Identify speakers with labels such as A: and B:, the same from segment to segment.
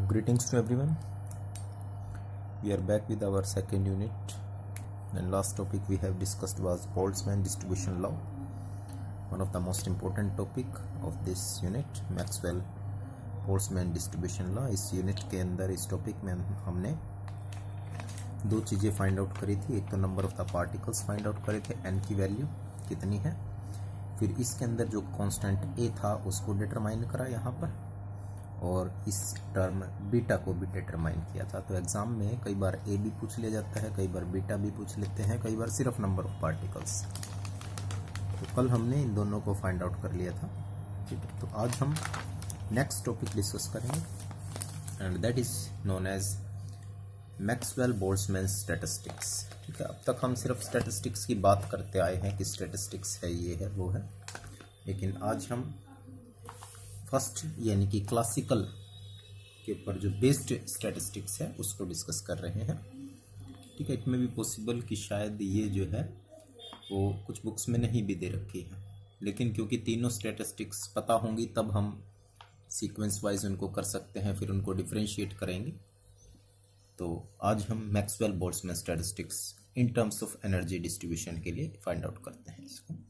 A: Greetings to everyone. We are back with our second unit, and last topic we have discussed was Boltzmann distribution law, one of the most important topic of this unit, Maxwell Boltzmann distribution law. इस unit के अंदर इस topic में हमने दो चीज़ें find out करी थी। एक तो number of the particles find out करे थे, n की वैल्यू कितनी है, फिर इसके अंदर जो कांस्टेंट a था उसको डिटरमाइन करा यहाँ पर, और इस टर्म बीटा को भी डिटरमाइन किया था। तो एग्जाम में कई बार a भी पूछ लिया जाता है, कई बार बीटा भी पूछ लेते हैं, कई बार सिर्फ नंबर ऑफ पार्टिकल्स। तो कल हमने इन दोनों को फाइंड आउट कर लिया था, ठीक है। तो आज हम नेक्स्ट टॉपिक डिस्कस करेंगे, and that is known as Maxwell Boltzmann statistics, ठीक है। अब तक हम सिर्फ स्टैटिस्टिक्स की बात करते आए हैं कि स्टैटिस्टिक्स है, ये है, वो है, लेकिन आज हम फर्स्ट यानी कि क्लासिकल के ऊपर जो बेस्ड स्टैटिस्टिक्स है उसको डिस्कस कर रहे हैं, ठीक है। इट में भी पॉसिबल कि शायद ये जो है वो कुछ बुक्स में नहीं भी दे रखी है, लेकिन क्योंकि तीनों स्टैटिस्टिक्स पता होंगी तब हम सीक्वेंस वाइज उनको कर सकते हैं, फिर उनको डिफरेंशिएट करेंगे। तो आज हम Maxwell Boltzmann statistics in terms of energy distribution के लिए फाइंड आउट करते हैं इसको।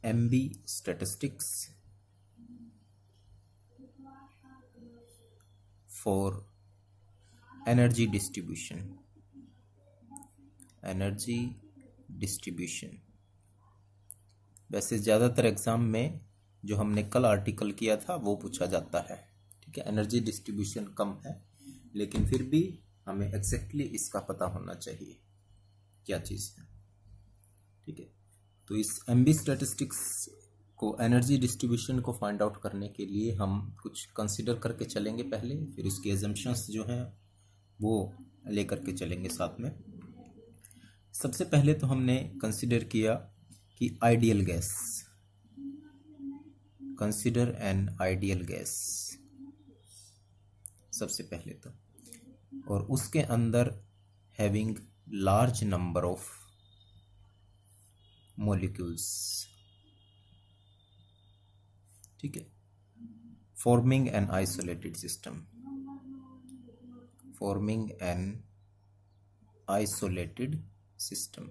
A: MB statistics for energy distribution. Energy distribution वैसे ज़्यादातर एग्जाम में जो हमने कल आर्टिकल किया था वो पूछा जाता है, ठीक है। एनर्जी डिस्ट्रीब्यूशन कम है, लेकिन फिर भी हमें एग्जैक्टली इसका पता होना चाहिए क्या चीज़ है, ठीक है। तो इस MB स्टैटिस्टिक्स को, एनर्जी डिस्ट्रीब्यूशन को फाइंड आउट करने के लिए हम कुछ कंसीडर करके चलेंगे पहले, फिर उसके एजम्पशंस जो हैं वो लेकर के चलेंगे साथ में। सबसे पहले तो हमने कंसीडर किया कि ideal gas, consider an ideal gas सबसे पहले तो, और उसके अंदर having large number of molecules, ठीक है, forming an isolated system, forming an isolated system।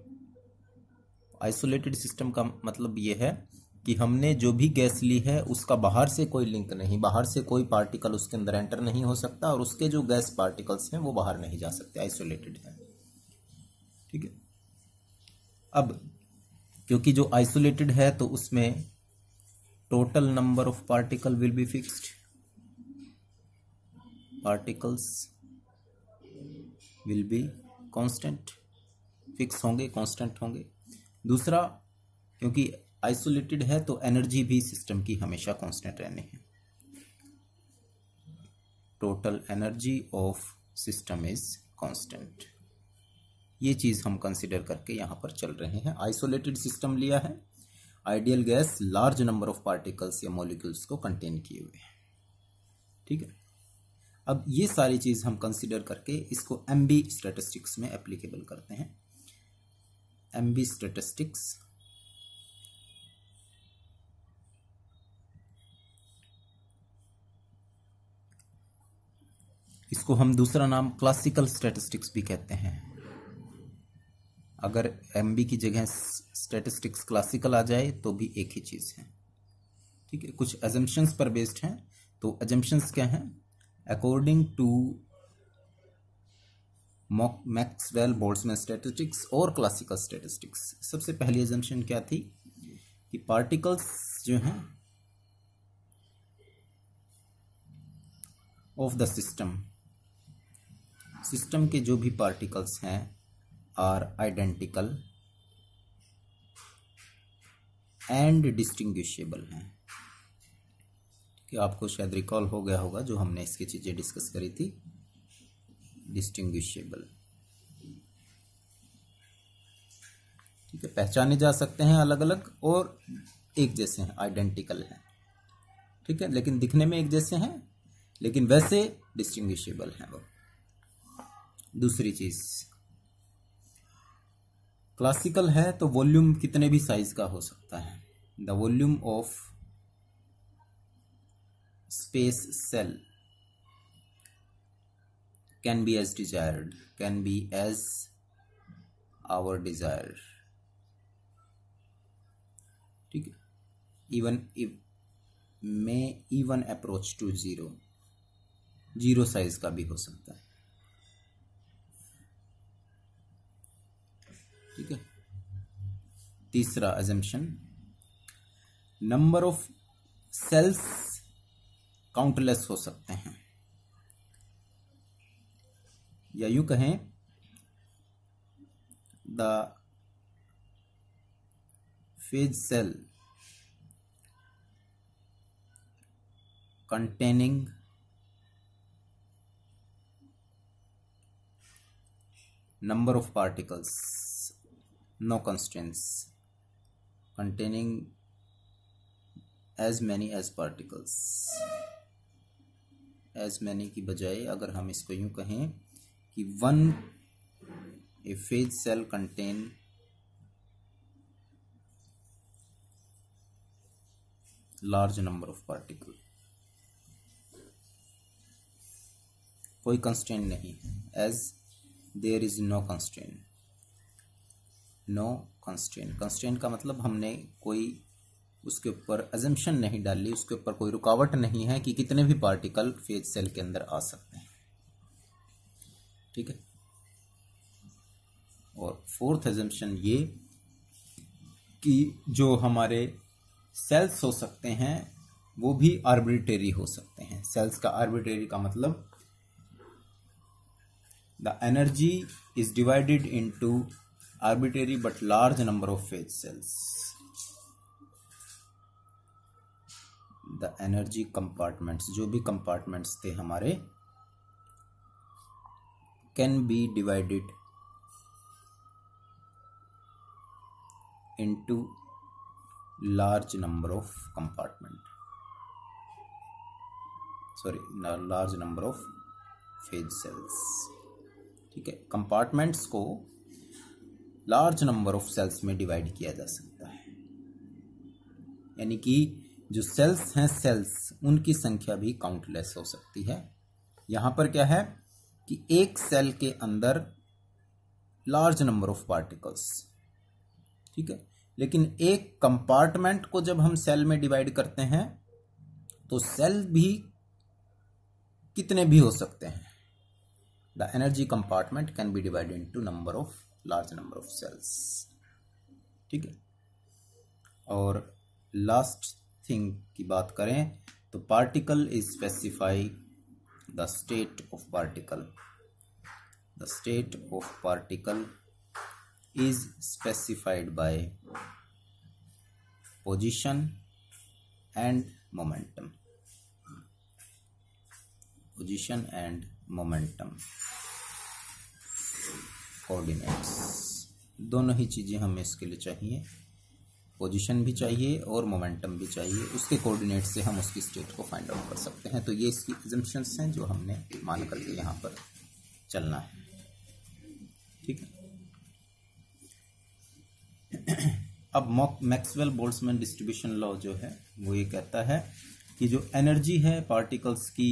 A: isolated system का मतलब ये है कि हमने जो भी गैस ली है उसका बाहर से कोई लिंक नहीं, बाहर से कोई पार्टिकल उसके अंदर एंटर नहीं हो सकता, और उसके जो गैस पार्टिकल्स हैं वो बाहर नहीं जा सकते, आइसोलेटेड है, ठीक है। अब क्योंकि जो आइसोलेटेड है तो उसमें total number of particle will be fixed, particles will be constant, fix होंगे, कांस्टेंट होंगे। दूसरा, क्योंकि आइसोलेटेड है तो एनर्जी भी सिस्टम की हमेशा कांस्टेंट रहनी है, total energy of system is constant. ये चीज़ हम कंसिडर करके यहाँ पर चल रहे हैं। आइसोलेटेड सिस्टम लिया है, ideal gas large number of particles या मॉलिक्यूल्स को कंटेन किए हुए हैं, ठीक है। अब ये सारी चीज़ हम कंसिडर करके इसको MB स्टैटिस्टिक्स में एप्लीकेबल करते हैं। MB स्टैटिस्टिक्स इसको हम दूसरा नाम क्लासिकल स्टैटिस्टिक्स भी कहते हैं। अगर MB की जगह स्टैटिस्टिक्स क्लासिकल आ जाए तो भी एक ही चीज़ है, ठीक है। कुछ एजम्पशंस पर बेस्ड हैं, तो एजम्पशंस क्या हैं? According to Maxwell Boltzmann statistics और क्लासिकल स्टैटिस्टिक्स, सबसे पहली एजम्पशन क्या थी कि पार्टिकल्स जो हैं ऑफ द सिस्टम, सिस्टम के जो भी पार्टिकल्स हैं आर आइडेंटिकल एंड डिस्टिंग्विशेबल हैं, कि आपको शायद रिकॉल हो गया होगा जो हमने इसकी चीज़ें डिस्कस करी थी, डिस्टिंग्विशेबल, ठीक है। पहचाने जा सकते हैं अलग अलग और एक जैसे हैं, आइडेंटिकल हैं, ठीक है, लेकिन दिखने में एक जैसे हैं, लेकिन वैसे डिस्टिंग्विशेबल हैं वो। दूसरी चीज़, क्लासिकल है तो वॉल्यूम कितने भी साइज का हो सकता है, the volume of space cell can be as desired, can be as our desire. ठीक है, even if may even approach to zero, zero size का भी हो सकता है. ठीक है. तीसरा assumption, number of cells countless हो सकते हैं, या यूं कहें the phase cell containing number of particles, no constraints, containing as many as particles. as many की बजाय अगर हम इसको यूं कहें कि one a phase cell contain large number of particle, कोई कंस्ट्रेंट नहीं, as there is no constraint. No constraint, constraint का मतलब हमने कोई उसके ऊपर अजम्पशन नहीं डाली, उसके ऊपर कोई रुकावट नहीं है कि कितने भी पार्टिकल फेज सेल के अंदर आ सकते हैं. ठीक है. और फोर्थ अजम्पशन ये कि जो हमारे सेल्स हो सकते हैं वो भी आर्बिट्रेरी हो सकते हैं. सेल्स का आर्बिट्रेरी का मतलब the energy is divided into arbitrary but large number of phase cells. The energy compartments, जो भी compartments थे हमारे, can be divided into large number of compartment, large number of phase cells. ठीक है. Compartments को large number of sales में divide किया जा सकता है, यानी कि जो सेल्स हैं सेल्स उनकी संख्या भी काउंटलेस हो सकती है. यहां पर क्या है कि एक सेल के अंदर लार्ज नंबर ऑफ पार्टिकल्स. ठीक है. लेकिन एक कंपार्टमेंट को जब हम सेल में डिवाइड करते हैं तो सेल भी कितने भी हो सकते हैं. The energy compartment can be divided into number of large number of cells. ठीक है. और लास्ट थिंग की बात करें तो particle is specify the state of particle. The state of particle is specified by position and momentum. Position and momentum coordinates, दोनों ही चीजें हमें इसके लिए चाहिए. पोजीशन भी चाहिए और मोमेंटम भी चाहिए. उसके कोऑर्डिनेट से हम उसकी स्टेट को फाइंड आउट कर सकते हैं. तो ये इसकी अजम्पशंस हैं जो हमने मान करके यहाँ पर चलना है. ठीक है. अब मैक्सवेल बोल्ट्जमैन डिस्ट्रीब्यूशन लॉ जो है वो ये कहता है कि जो एनर्जी है पार्टिकल्स की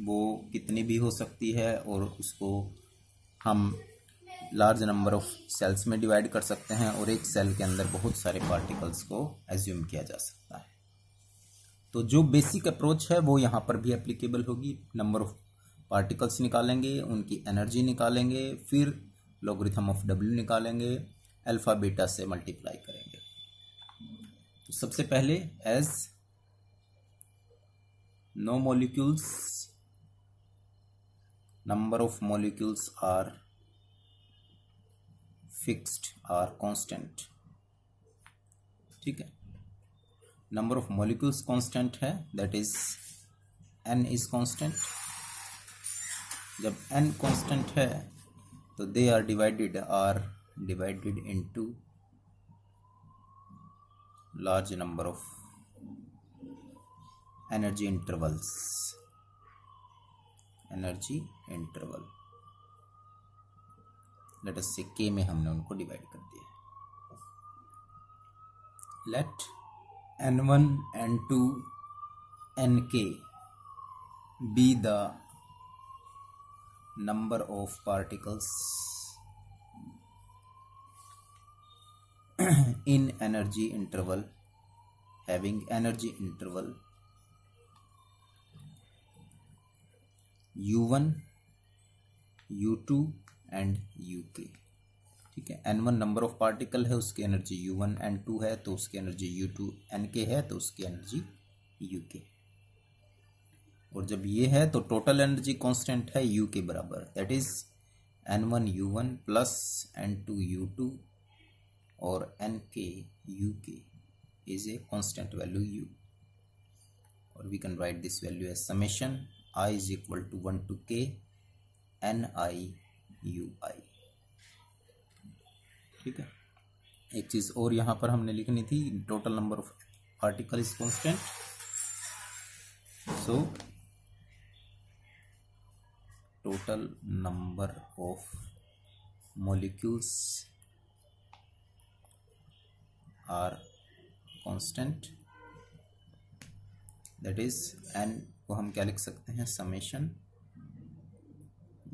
A: वो कितनी भी हो सकती है और उसको हम लार्ज नंबर ऑफ सेल्स में डिवाइड कर सकते हैं और एक सेल के अंदर बहुत सारे पार्टिकल्स को एज्यूम किया जा सकता है. तो जो बेसिक अप्रोच है वो यहाँ पर भी एप्लीकेबल होगी. नंबर ऑफ पार्टिकल्स निकालेंगे, उनकी एनर्जी निकालेंगे, फिर लॉगरिथम ऑफ W निकालेंगे, अल्फा बीटा से मल्टीप्लाई करेंगे. तो सबसे पहले as no molecules, number of molecules are fixed are constant. ठीक है. नंबर ऑफ मॉलिक्यूल्स कांस्टेंट है, that is n is constant. जब n कांस्टेंट है तो they are divided into large number of energy intervals. Energy interval let us से k में हमने उनको डिवाइड कर दिया. Let n1 n2 nk be the number of particles in energy interval having energy interval U1, U2 and UK। ठीक है, N1 number of particle है, उसकी एनर्जी U1 N2 है तो उसकी एनर्जी U2 NK है तो उसकी एनर्जी UK। और जब ये है तो टोटल एनर्जी कांस्टेंट है U के बराबर, that is N1 U1 plus N2 U2 और NK UK is a constant value U, or we can write this value as summation I is equal to 1 to K Ni UI। ठीक है, एक चीज और यहां पर हमने लिखनी थी, total number of particle is constant, so total number of molecules are constant, that is n को हम क्या लिख सकते हैं, समेशन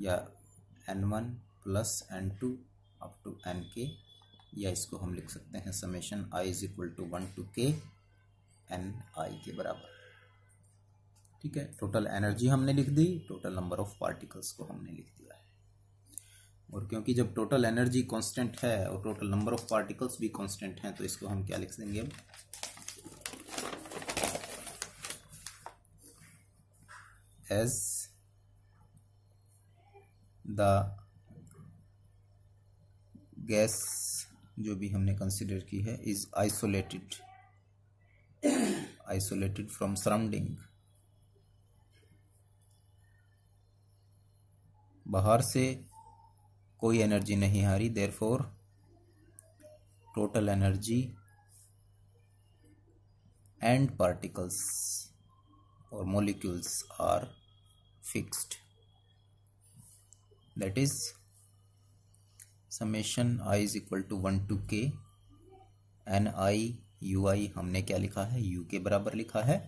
A: या n1 plus n2 up to nk, या इसको हम लिख सकते हैं summation i is equal to 1 to k ni के बराबर। ठीक है, टोटल एनर्जी हमने लिख दी, टोटल नंबर ऑफ पार्टिकल्स को हमने लिख दिया है। और क्योंकि जब टोटल एनर्जी कांस्टेंट है और टोटल नंबर ऑफ पार्टिकल्स भी कांस्टेंट हैं तो इसको हम क्या लिख देंगे अब, एज द गैस जो भी हमने कंसिडर की है इज आइसोलेटेड फ्रॉम सराउंडिंग, बाहर से कोई एनर्जी नहीं आ रही, therefore total energy and particles और molecules are fixed, that is summation i is equal to 1 to k Ni UI हमने क्या लिखा है, U के बराबर लिखा है,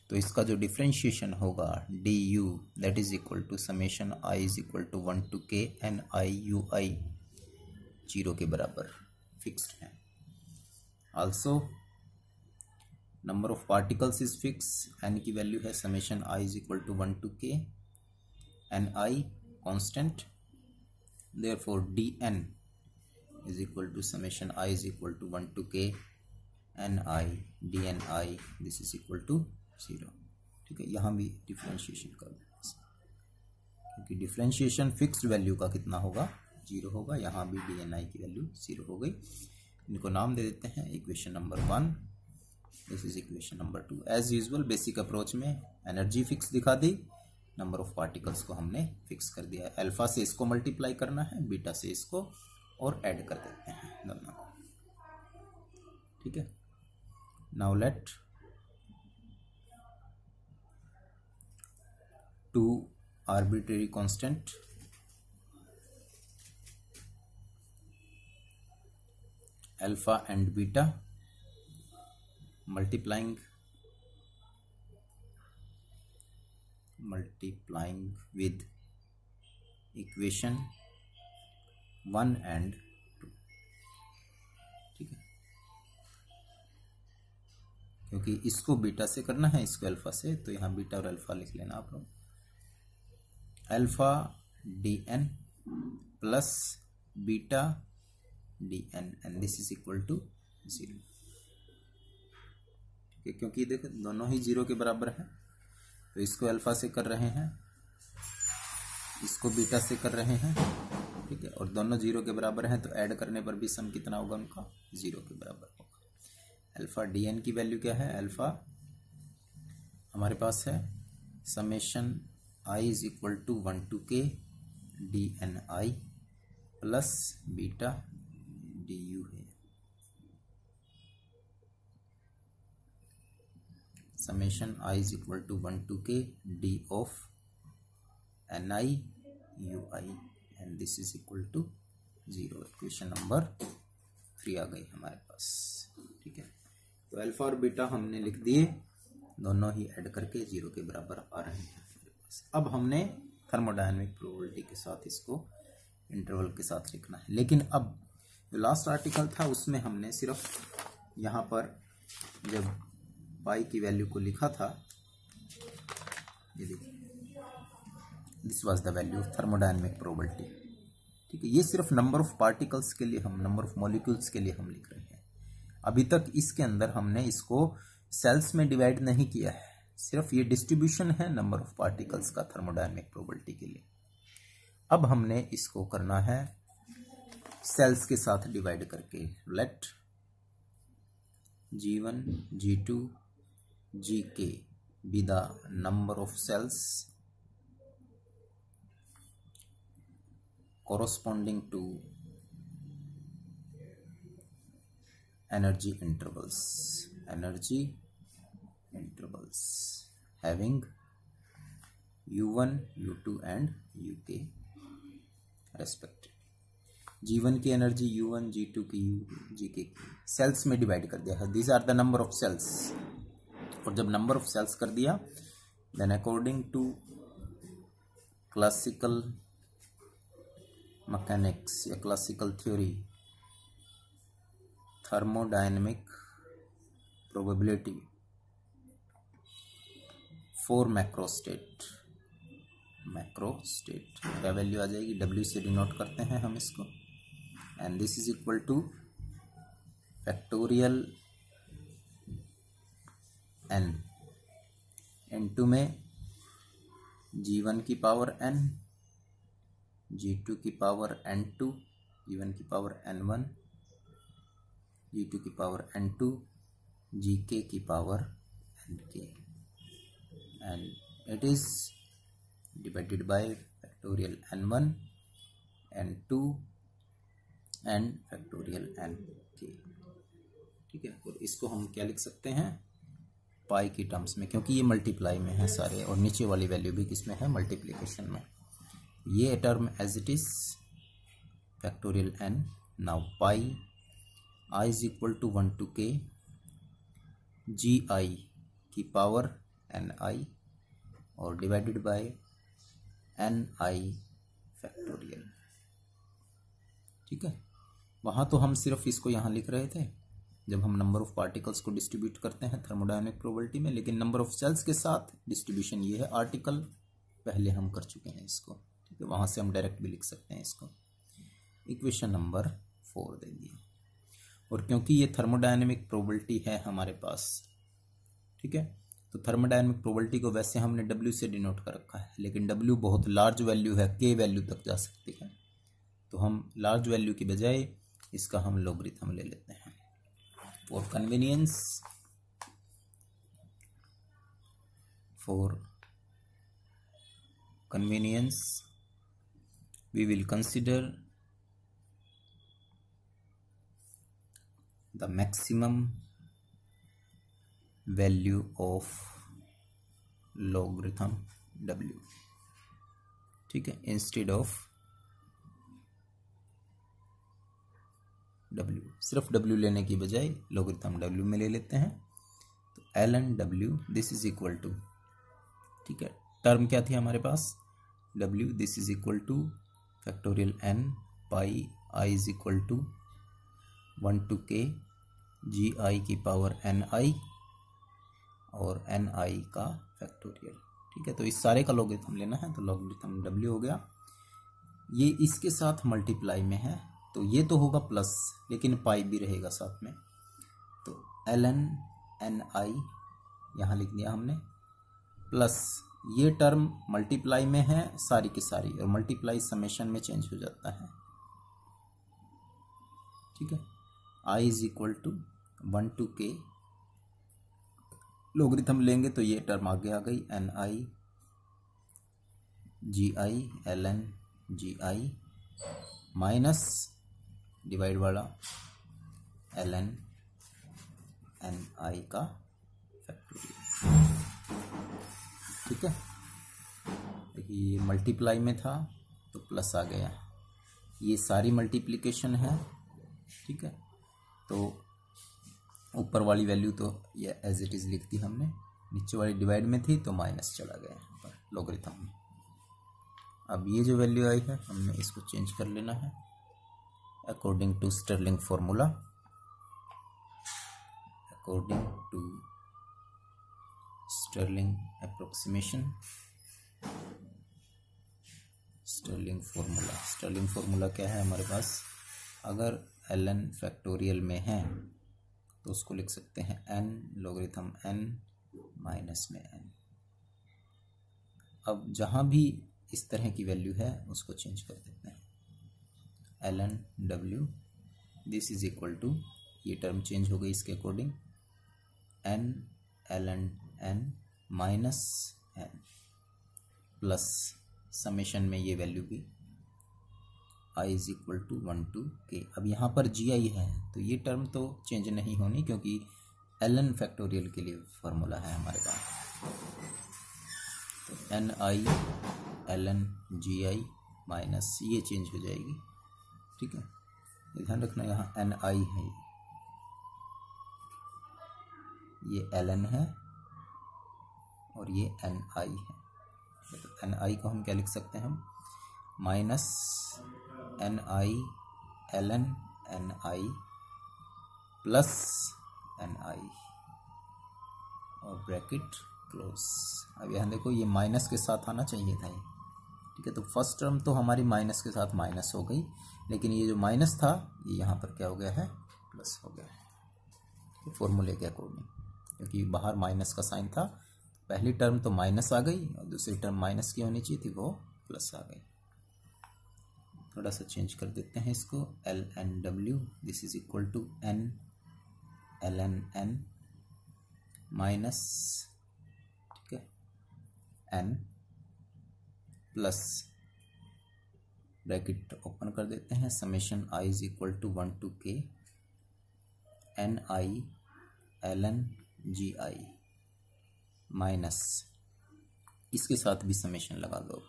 A: तो इसका जो डिफ्रेंशिएशन होगा du that is equal to summation i is equal to 1 to k Ni UI 0 के बराबर फिक्स्ड है। Also number of particles is fix, n की वैल्यू है summation i is equal to 1 to k Ni constant, therefore dn is equal to summation I is equal to 1 to k Ni dni, this is equal to 0। ठीक है, यहाँ भी differentiation कर देना, क्योंकि differentiation fixed value का कितना होगा, 0 होगा, यहाँ भी dni की वैल्यू 0 हो गई। इनको नाम दे देते हैं equation number 1, this is equation number 2। As usual basic approach में एनर्जी फिक्स दिखा दी, नंबर ऑफ पार्टिकल्स को हमने फिक्स कर दिया, अल्फा से इसको मल्टीप्लाई करना है, बीटा से इसको और ऐड कर देते हैं दोनों को। ठीक है, now let to arbitrary constant alpha and beta multiplying with equation 1 and 2। ठीक है, क्योंकि इसको बीटा से करना है, इसको अल्फा से, तो यहाँ बीटा और अल्फा लिख लेना आप लोग, alpha dn plus beta dn and this is equal to 0। क्योंकि देखो दोनों ही 0 के बराबर है, तो इसको अल्फा से कर रहे हैं, इसको बीटा से कर रहे हैं। ठीक है, और दोनों 0 के बराबर हैं तो ऐड करने पर भी सम कितना होगा उनका, 0 के बराबर होगा। अल्फा dn की वैल्यू क्या है, अल्फा हमारे पास है summation i is equal to 1 to k dni plus beta du है, summation i is equal to 1 to k d of ni ui and this is equal to 0। Equation number 3 आ गई हमारे पास। ठीक है, तो अल्फा और बीटा हमने लिख दिए, दोनों ही ऐड करके 0 के बराबर आ रहे हैं हमारे पास। अब हमने थर्मोडायनेमिक प्रोबेबिलिटी के साथ इसको इंटरवल के साथ लिखना है। लेकिन अब जो लास्ट आर्टिकल था उसमें हमने सिर्फ यहाँ पर जब पाई की वैल्यू को लिखा था, ये देखिए this was the value of thermodynamic probability. ठीक है, ये सिर्फ नंबर ऑफ पार्टिकल्स के लिए, हम नंबर ऑफ मॉलिक्यूल्स के लिए हम लिख रहे हैं। अभी तक इसके अंदर हमने इसको सेल्स में डिवाइड नहीं किया है, सिर्फ ये डिस्ट्रीब्यूशन है नंबर ऑफ पार्टिकल्स का थर्मोडायनेमिक प्रोबेबिलिटी के लिए। अब हमने इसको करना है सेल्स के साथ डिवाइड करके। Let G1, G2, Gk be the number of cells corresponding to energy intervals having U1, U2 and Uk respectively। G1 की एनर्जी U1, G2 की Gk की सेल्स में डिवाइड कर दिया है। These are the number of cells. और जब number of cells कर दिया, then according to classical mechanics या classical theory, thermodynamic probability for macrostate क्या वैल्यू आ जाएगी, W से डिनोट करते हैं हम इसको, and this is equal to factorial n, n2 में G1 की पावर n, G2 की पावर n2, G1 की पावर n1, G2 की पावर n2, Gk की power nk, and it is divided by factorial n1, n2 and factorial nk। ठीक है, और इसको हम क्या लिख सकते हैं, पाई की टर्म्स में, क्योंकि ये मल्टीप्लाई में है सारे, और नीचे वाली वैल्यू भी किसमें है, मल्टीप्लिकेशन में। ये term as it is factorial n। Now pi i is equal to 1 to k G I की पावर ni और डिवाइडेड बाय ni फैक्टोरियल। ठीक है, वहाँ तो हम सिर्फ इसको यहाँ लिख रहे थे जब हम नंबर ऑफ पार्टिकल्स को डिस्ट्रीब्यूट करते हैं थर्मोडायनेमिक प्रोबेबिलिटी में, लेकिन नंबर ऑफ सेल्स के साथ डिस्ट्रीब्यूशन ये है, आर्टिकल पहले हम कर चुके हैं इसको। ठीक है, वहाँ से हम डायरेक्ट भी लिख सकते हैं इसको। इक्वेशन नंबर 4 दे दिया। और क्योंकि ये थर्मोडायनेमिक प्रोबेबिलिटी है हमारे पास, ठीक है, तो थर्मोडायनेमिक प्रोबेबिलिटी को वैसे हमने W से डिनोट कर रखा है, लेकिन W बहुत लार्ज वैल्यू है, K वैल्यू तक जा सकती है, तो हम लार्ज वैल्यू की बजाय इसका हम लॉगरिथम ले लेते हैं for convenience we will consider the maximum value of logarithm W। ठीक है, इंस्टेड ऑफ W, सिर्फ W लेने की बजाय लॉगरिथम W में ले लेते हैं, तो ln W this is equal to, ठीक है, टर्म क्या थी हमारे पास, W this is equal to factorial n pi i is equal to 1 to k G I की पावर ni और ni का फैक्टोरियल। ठीक है, तो इस सारे का लॉगरिथम लेना है, तो लॉगरिथम W हो गया। ये इसके साथ मल्टीप्लाई में है, तो ये तो होगा प्लस, लेकिन पाई भी रहेगा साथ में, तो ln ni यहाँ लिख दिया हमने, प्लस ये टर्म मल्टीप्लाई में है सारी की सारी, और मल्टीप्लाई समेशन में चेंज हो जाता है। ठीक है, i is equal to 1 to k, logarithm लेंगे तो ये टर्म आगे आ गई, ni G I ln G I minus divide वाला ln ni का फैक्टोरियल। ठीक है, देखिए ये मल्टीप्लाई में था तो प्लस आ गया, ये सारी मल्टीप्लिकेशन है। ठीक है, तो ऊपर वाली वैल्यू तो ये एज इट इज लिख दी हमने, नीचे वाली डिवाइड में थी तो माइनस चला गया यहाँ पर लॉगरिथम में। अब ये जो वैल्यू आई है हमने इसको चेंज कर लेना है according to Stirling formula, according to Stirling approximation, Stirling formula. Stirling formula क्या है हमारे पास, अगर ln फैक्टोरियल में है तो उसको लिख सकते हैं n लोगरिथम n माइनस में n। अब जहाँ भी इस तरह की वैल्यू है उसको चेंज कर देते हैं ln w, this is equal to, ये टर्म चेंज हो गई इसके according, n ln n minus n plus summation में ये वैल्यू भी i is equal to 1 to k। अब यहाँ पर gi है तो ये टर्म तो चेंज नहीं होनी क्योंकि ln फैक्टोरियल के लिए फार्मूला है हमारे पास, तो ni ln gi माइनस ये चेंज हो जाएगी। ठीक है, ध्यान रखना यहाँ ni है, ये ln है और ये ni है, तो ni को हम क्या लिख सकते हैं, हम minus ni ln ni plus ni और ब्रैकेट क्लोज। अब यहाँ देखो ये माइनस के साथ आना चाहिए था ये, ठीक है, तो फर्स्ट टर्म तो हमारी माइनस के साथ माइनस हो गई, लेकिन ये जो माइनस था ये यहाँ पर क्या हो गया है, प्लस हो गया है फॉर्मूले के अकॉर्डिंग, क्योंकि बाहर माइनस का साइन था, पहली टर्म तो माइनस आ गई और दूसरी टर्म माइनस की होनी चाहिए थी, वो प्लस आ गई। थोड़ा सा चेंज कर देते हैं इसको, ln w this is equal to n ln n minus, ठीक है, n प्लस ब्रैकेट ओपन कर देते हैं, summation i is equal to 1 to k ni ln gi minus, इसके साथ भी समेशन लगा दो,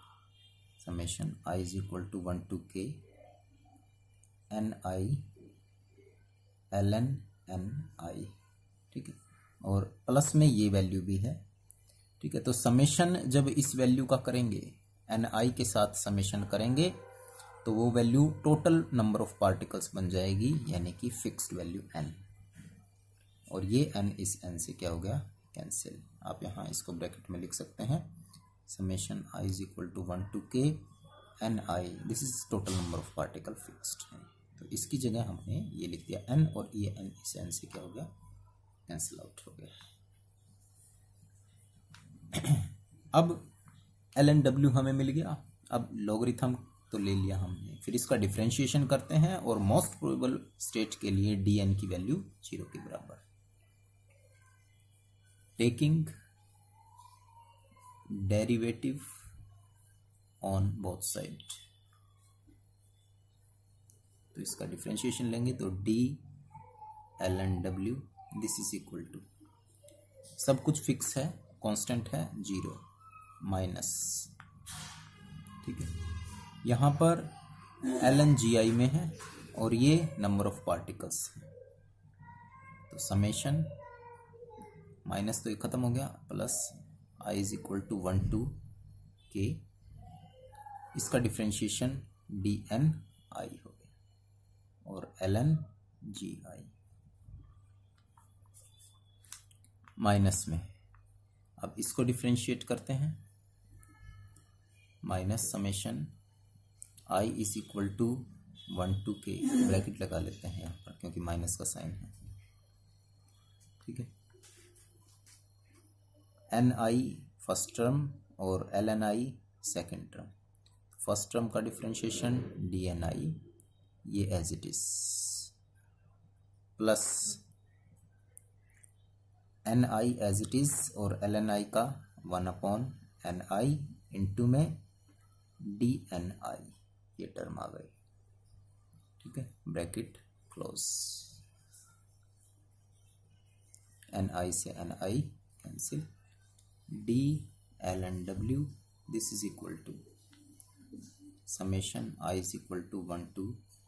A: summation i is equal to 1 to k ni ln ni, ठीक है, और प्लस में ये वैल्यू भी है। ठीक है, तो समेशन जब इस वैल्यू का करेंगे, ni के साथ समेशन करेंगे तो वो value total number of particles बन जाएगी, यानी कि फिक्स्ड वैल्यू n, और ये n इस n से क्या हो गया, कैंसिल। आप यहाँ इसको ब्रैकेट में लिख सकते हैं, summation i is equal to 1 to k ni, this is total number of particle fixed है, तो इसकी जगह हमने ये लिख दिया n, और ये n इस n से क्या हो गया, कैंसिल आउट हो गया। अब ln w हमें मिल गया, अब लॉगरिथम तो ले लिया हमने, फिर इसका डिफरेंशिएशन करते हैं और मोस्ट प्रोबेबल स्टेट के लिए dn की वैल्यू 0 के बराबर, taking derivative on both side, तो इसका डिफरेंशिएशन लेंगे तो d ln w this is equal to, सब कुछ फिक्स है, कांस्टेंट है 0 माइनस, ठीक है, यहाँ पर ln gi में है और ये नंबर ऑफ पार्टिकल्स है, तो समेशन माइनस तो ये खत्म हो गया, plus i is equal to 1 to k, इसका डिफरेंशिएशन dn i हो गया, और ln gi माइनस में, अब इसको डिफरेंशिएट करते हैं, minus summation i is equal to 1 to k, bracket लगा लेते हैं यहाँ पर क्योंकि माइनस का साइन है, ठीक है, ni फर्स्ट टर्म और lni second term, first term का डिफरेंशिएशन dni ये as it is, plus ni as it is और lni का 1/ni इंटू में dni, ये टर्म आ गई, ठीक है, ब्रैकेट क्लोज, ni से ni cancel, d ln w this is equal to summation i is equal to 1 to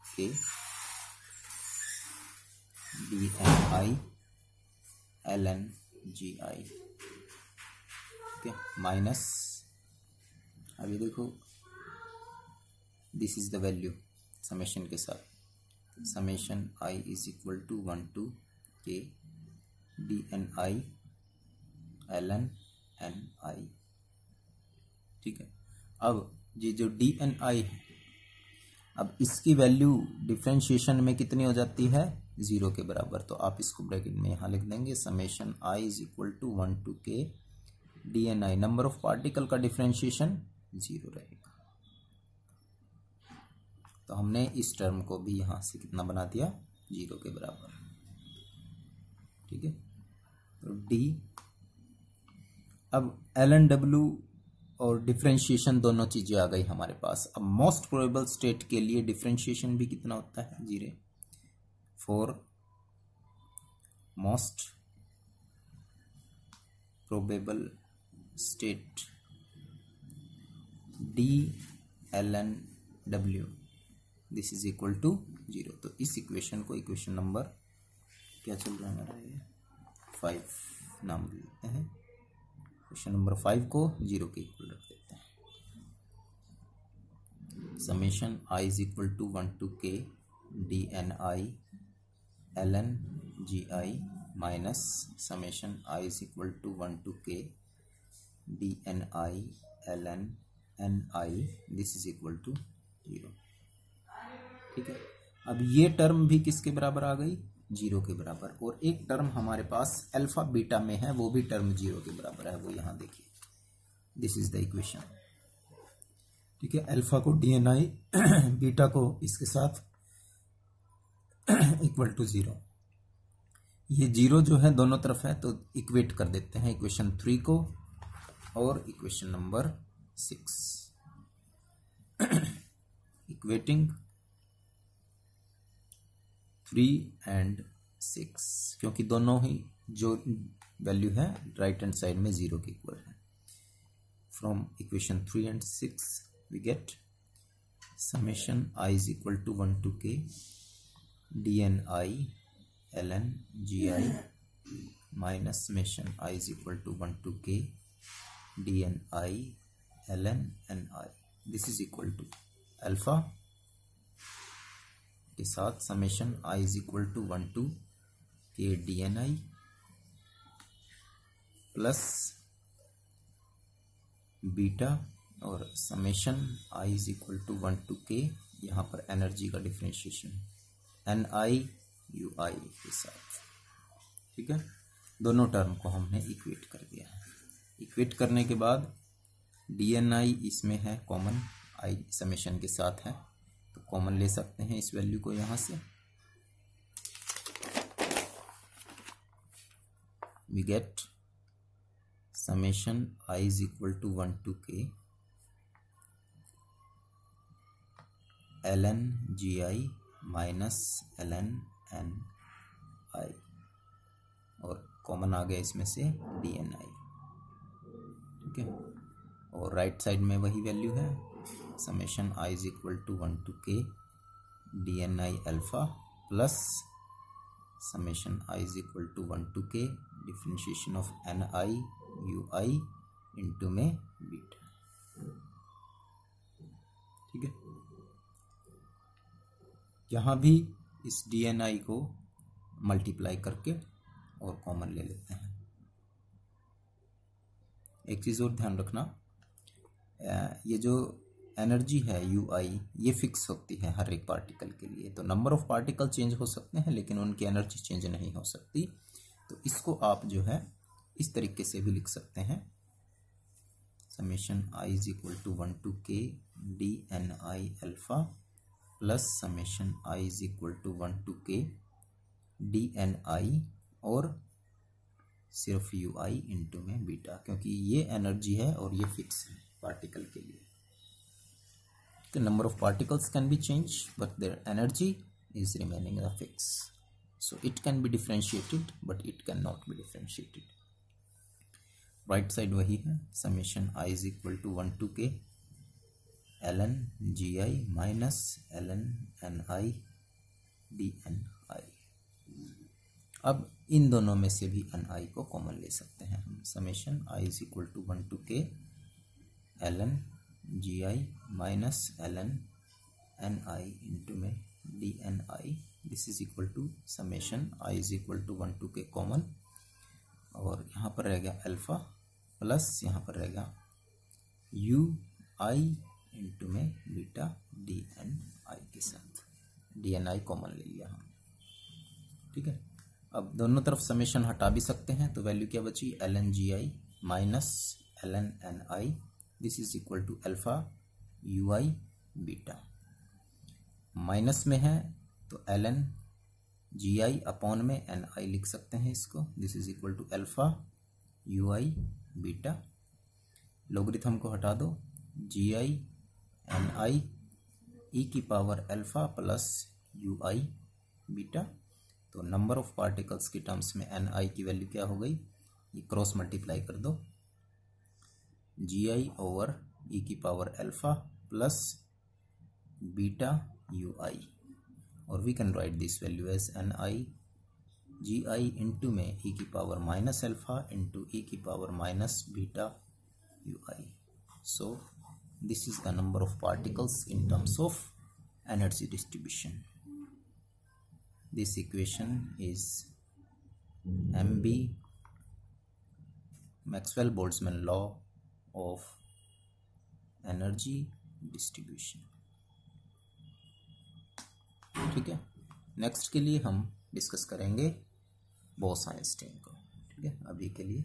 A: k dni ln gi, ठीक है, माइनस, अब ये देखो this is the value summation के साथ, summation I is equal to 1 to k dni ln ni। ठीक है, अब ये जो dni है, अब इसकी वैल्यू डिफ्रेंशिएशन में कितनी हो जाती है, 0 के बराबर। तो आप इसको ब्रैकेट में यहाँ लिख देंगे, summation I is equal to 1 to k dni, number of particle का डिफ्रेंशिएशन 0 रहेगा। तो हमने इस टर्म को भी यहाँ से कितना बना दिया, 0 के बराबर। ठीक है, तो डी, अब ln और डिफ्रेंशिएशन दोनों चीजें आ गई हमारे पास। अब मोस्ट प्रोबेबल स्टेट के लिए डिफ्रेंशिएशन भी कितना होता है, 0। For most probable state D ln w this is equal to 0। तो इस इक्वेशन को इक्वेशन नंबर क्या चल रहा है हमारा, ये 5 नाम दे देते हैं। क्वेश्चन नंबर 5 को 0 के इक्वल रख देते हैं। Summation I is equal to 1 to k dni ln gi minus summation I is equal to 1 to k dni ln ni this is equal to 0। ठीक है, अब ये टर्म भी किसके बराबर आ गई, 0 के बराबर। और एक टर्म हमारे पास अल्फा बीटा में है, वो भी टर्म 0 के बराबर है, वो यहां देखिए, दिस इज द इक्वेशन। ठीक है, अल्फा को डीएनआई बीटा को इसके साथ इक्वल टू 0। ये 0 जो है दोनों तरफ है, तो इक्वेट कर देते हैं इक्वेशन 3 को और इक्वेशन नंबर 6। इक्वेटिंग 3 and 6, क्योंकि दोनों ही जो वैल्यू है राइट हैंड साइड में 0 के इक्वल है। From equation 3 and 6 we get summation I is equal to 1 to k dni ln gi minus summation I is equal to 1 to k dni ln ni this is equal to alpha के साथ summation I is equal to 1 to k dni plus beta और summation I is equal to 1 to k, यहाँ पर energy का differentiation ni ui के साथ। ठीक है, दोनों टर्म को हमने इक्वेट कर दिया है। इक्वेट करने के बाद dni इसमें है कॉमन, आई समेशन के साथ है, तो कॉमन ले सकते हैं इस वैल्यू को यहां से। We get summation I is equal to 1 to k ln gi minus ln ni और कॉमन आ गया इसमें से dni। ठीक है, और राइट साइड में वही वैल्यू है, summation I is equal to 1 to k dni alpha plus summation I is equal to 1 to k differentiation of ni ui into में बीटा। ठीक है, यहां भी इस dni को मल्टीप्लाई करके और कॉमन ले लेते हैं। एक चीज और ध्यान रखना, ये जो एनर्जी है ui ये फिक्स होती है हर एक पार्टिकल के लिए। तो नंबर ऑफ पार्टिकल चेंज हो सकते हैं लेकिन उनकी एनर्जी चेंज नहीं हो सकती। तो इसको आप जो है इस तरीके से भी लिख सकते हैं, summation I is equal to 1 to k dni alpha plus summation I is equal to 1 to k dni और सिर्फ ui इंटू में बीटा, क्योंकि ये एनर्जी है और ये फिक्स है पार्टिकल के लिए। The number of particles can be changed, but their energy is remaining a fix. So it can be differentiated, but it cannot be differentiated. Right side वही है, summation I is equal to 1 to k ln gi minus ln ni dni। अब इन दोनों में से भी ni को common ले सकते हैं हम। Summation I is equal to 1 to k ln gi minus ln N I into में D N I, this is equal to summation I is equal to 1 to k common, और यहाँ पर रह गया अल्फा प्लस यहाँ पर रहेगा you I into में बीटा डी एन आई के साथ, डी एन आई कॉमन ले लिया हम। ठीक है, अब दोनों तरफ समेशन हटा भी सकते हैं, तो वैल्यू क्या बची, l n g I minus l n n I, this is equal to alpha u i beta. Minus में है तो l n g i upon में एन आई लिख सकते हैं इसको, this is equal to alpha u i beta. Logarithm को हटा दो, g i n i e की power alpha plus u i beta. तो नंबर ऑफ पार्टिकल्स की टर्म्स में एन आई की वैल्यू क्या हो गई, ये क्रॉस मल्टीप्लाई कर दो, जी आई ओवर ई की power alpha plus beta U I, और we can write this value as N I G I into में ई की power minus alpha into E की power minus beta U I. So this is the number of particles in terms of energy distribution. This equation is MB Maxwell-Boltzmann law of energy distribution. ठीक है, next के लिए हम discuss करेंगे बोस-आइंस्टाइन को। ठीक है, अभी के लिए